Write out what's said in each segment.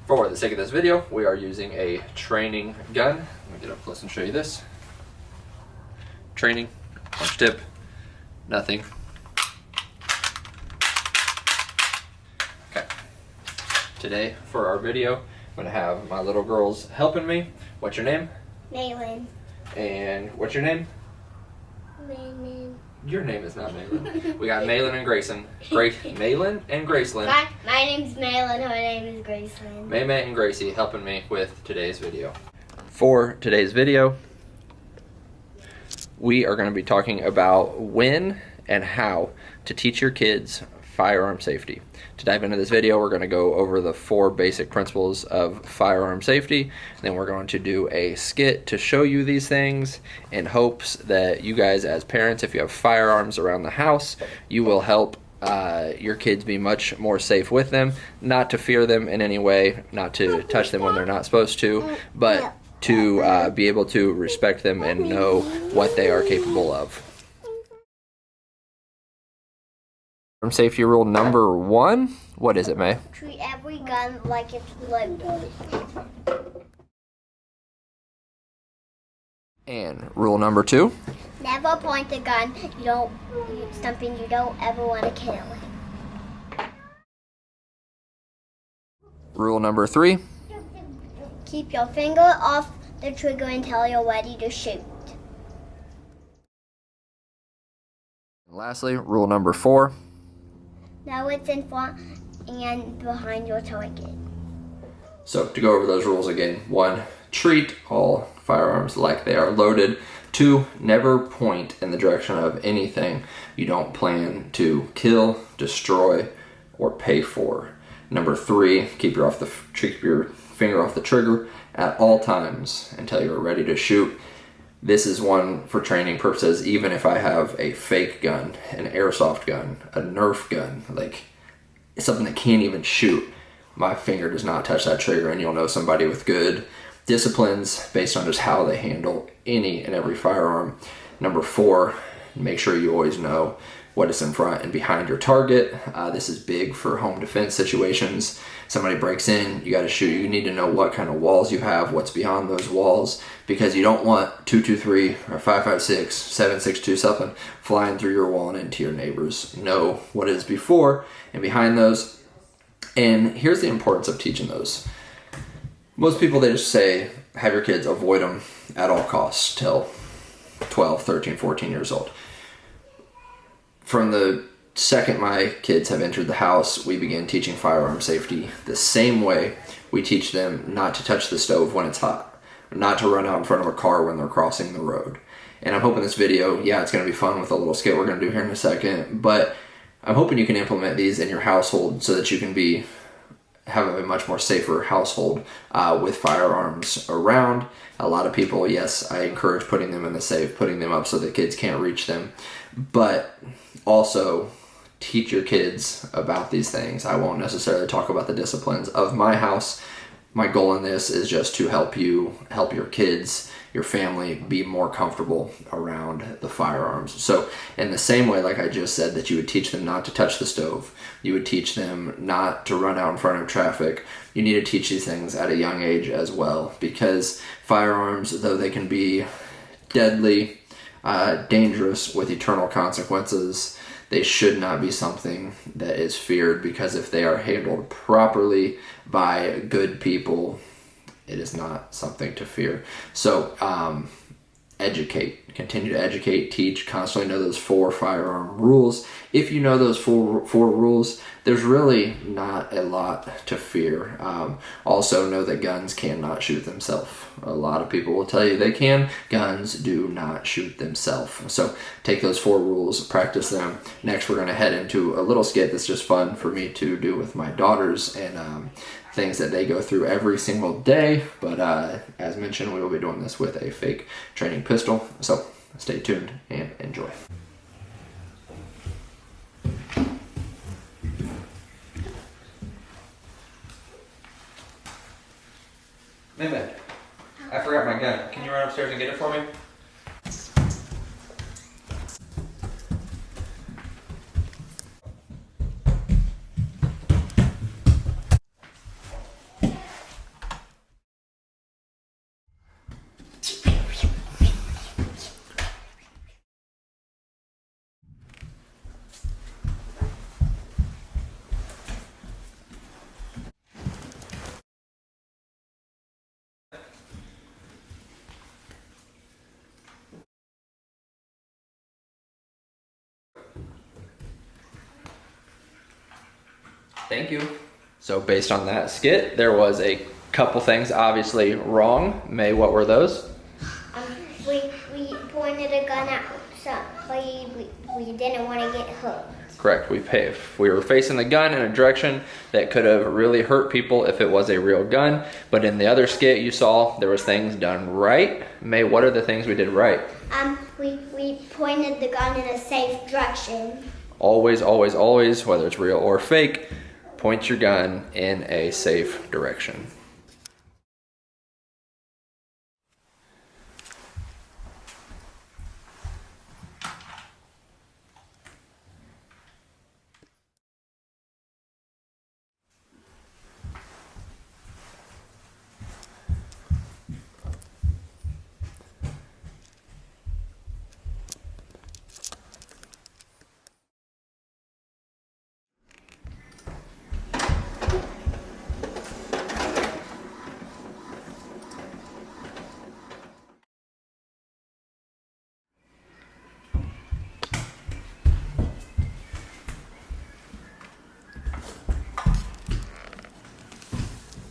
For the sake of this video, we are using a training gun. Let me get up close and show you this. Training, punch tip, nothing. Okay. Today, for our video, I'm gonna have my little girls helping me. What's your name? Malin. And what's your name? Malin. Your name is not Malin. We got Malin and Grayson. Malin and Gracelyn. My name's Malin, her name is Gracelyn. May and Gracie helping me with today's video. For today's video, we are going to be talking about when and how to teach your kids firearm safety. To dive into this video, we're going to go over the 4 basic principles of firearm safety. Then we're going to do a skit to show you these things in hopes that you guys as parents, if you have firearms around the house, you will help your kids be much more safe with them. Not to fear them in any way, not to touch them when they're not supposed to, but to be able to respect them and know what they are capable of. Safety rule number 1. What is it, May? Treat every gun like it's loaded. And rule number 2. Never point the gun. Something you don't ever want to kill. Rule number 3. Keep your finger off the trigger until you're ready to shoot. And lastly, rule number 4. Now it's in front and behind your target. So to go over those rules again: 1, treat all firearms like they are loaded. 2, never point in the direction of anything you don't plan to kill, destroy, or pay for. Number 3, keep your finger off the trigger at all times until you're ready to shoot. This is one for training purposes. Even if I have a fake gun, an airsoft gun, a Nerf gun, like something that can't even shoot, my finger does not touch that trigger, and you'll know somebody with good disciplines based on just how they handle any and every firearm. Number 4, make sure you always know what is in front and behind your target. This is big for home defense situations. Somebody breaks in, you got to shoot. You need to know what kind of walls you have, what's beyond those walls, because you don't want 223 or 556, 762 something flying through your wall and into your neighbors. Know what is before and behind those. And here's the importance of teaching those. Most people, they just say, have your kids avoid them at all costs till 12, 13, 14 years old. From the second my kids have entered the house, we began teaching firearm safety the same way we teach them not to touch the stove when it's hot, not to run out in front of a car when they're crossing the road. And I'm hoping this video, it's going to be fun with a little skit we're going to do here in a second, but I'm hoping you can implement these in your household so that you can have a much more safer household with firearms around. A lot of people, yes, I encourage putting them in the safe, putting them up so that kids can't reach them, but also teach your kids about these things. I won't necessarily talk about the disciplines of my house. My goal in this is just to help your kids, your family be more comfortable around the firearms. So in the same way, like I just said, that you would teach them not to touch the stove, you would teach them not to run out in front of traffic. You need to teach these things at a young age as well, because firearms, though they can be deadly, dangerous with eternal consequences, they should not be something that is feared, because if they are handled properly by good people, it is not something to fear. So continue to educate, teach, constantly know those 4 firearm rules. If you know those four rules, there's really not a lot to fear. Also know that guns cannot shoot themselves. A lot of people will tell you they can. Guns do not shoot themselves. So take those 4 rules, practice them. Next, we're going to head into a little skit that's just fun for me to do with my daughters and things that they go through every single day. But as mentioned, we will be doing this with a fake training pistol. So stay tuned and enjoy. Mimi, I forgot my gun. Can you run upstairs and get it for me? Thank you. So based on that skit, there was a couple things obviously wrong. May, what were those? We pointed a gun at somebody. We didn't want to get hurt. Correct. We were facing the gun in a direction that could have really hurt people if it was a real gun. But in the other skit you saw, there was things done right. May, what are the things we did right? We pointed the gun in a safe direction. Always, always, always, whether it's real or fake, point your gun in a safe direction.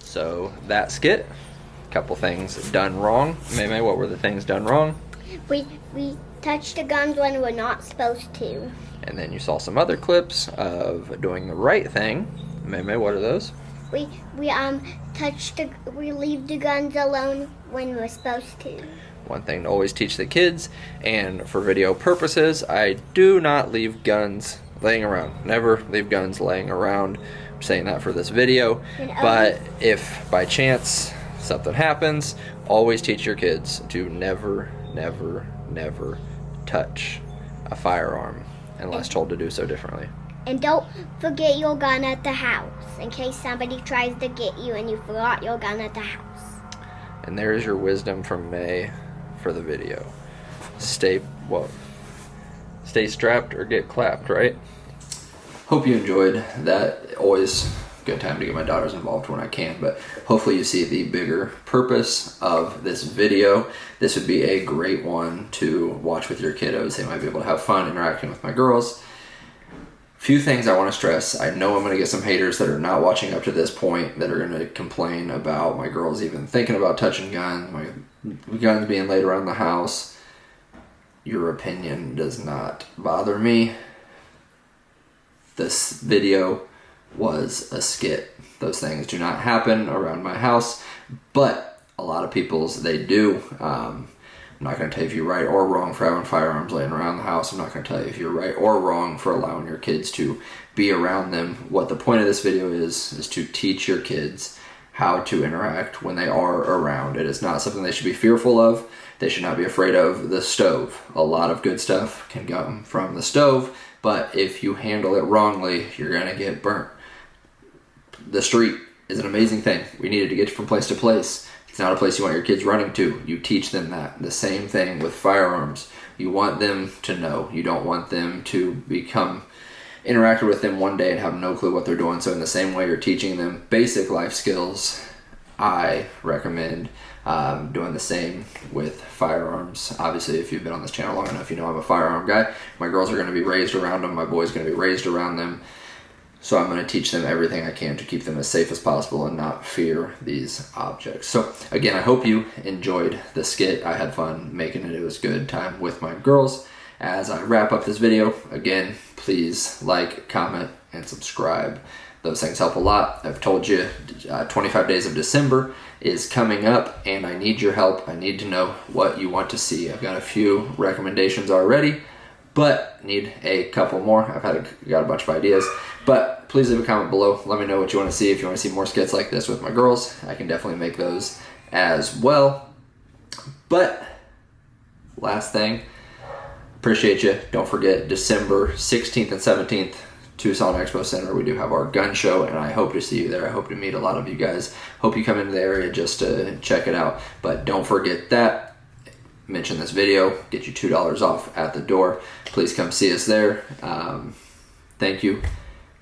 So that skit, a couple things done wrong. May, what were the things done wrong? We touched the guns when we're not supposed to. And then you saw some other clips of doing the right thing. May, what are those? We leave the guns alone when we're supposed to. One thing to always teach the kids, and for video purposes, I do not leave guns laying around. Never leave guns laying around. I'm saying that for this video. But if by chance something happens, always teach your kids to never, never, never touch a firearm unless told to do so differently. And don't forget your gun at the house in case somebody tries to get you and you forgot your gun at the house. And there's your wisdom from May for the video. Stay strapped or get clapped, right? Hope you enjoyed that. Always a good time to get my daughters involved when I can, but hopefully you see the bigger purpose of this video. This would be a great one to watch with your kiddos. They might be able to have fun interacting with my girls. Few things I want to stress. I know I'm going to get some haters that are not watching up to this point that are going to complain about my girls even thinking about touching guns, my guns being laid around the house. Your opinion does not bother me. This video was a skit. Those things do not happen around my house, but a lot of people's they do. I'm not going to tell you if you're right or wrong for having firearms laying around the house. I'm not going to tell you if you're right or wrong for allowing your kids to be around them. What the point of this video is to teach your kids how to interact when they are around. It is not something they should be fearful of. They should not be afraid of the stove. A lot of good stuff can come from the stove, but if you handle it wrongly, you're going to get burnt. The street is an amazing thing. We needed to get from place to place. It's not a place you want your kids running to. You teach them that. The same thing with firearms. You want them to know. You don't want them to become interacted with them one day and have no clue what they're doing. So in the same way you're teaching them basic life skills, I recommend doing the same with firearms. Obviously, if you've been on this channel long enough, you know I'm a firearm guy. My girls are going to be raised around them. My boy's going to be raised around them. So I'm going to teach them everything I can to keep them as safe as possible and not fear these objects. So again, I hope you enjoyed the skit. I had fun making it. It was a good time with my girls. As I wrap up this video, again, please like, comment, and subscribe. Those things help a lot. I've told you 25 days of December is coming up and I need your help. I need to know what you want to see. I've got a few recommendations already, but need a couple more. Got a bunch of ideas, but please leave a comment below. Let me know what you want to see. If you want to see more skits like this with my girls, I can definitely make those as well. But last thing, appreciate you. Don't forget December 16th and 17th, Tucson Expo Center. We do have our gun show and I hope to see you there. I hope to meet a lot of you guys. Hope you come into the area just to check it out. But don't forget that. Mention this video, get you $2 off at the door. Please come see us there. Thank you.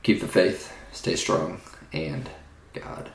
Keep the faith, stay strong, and God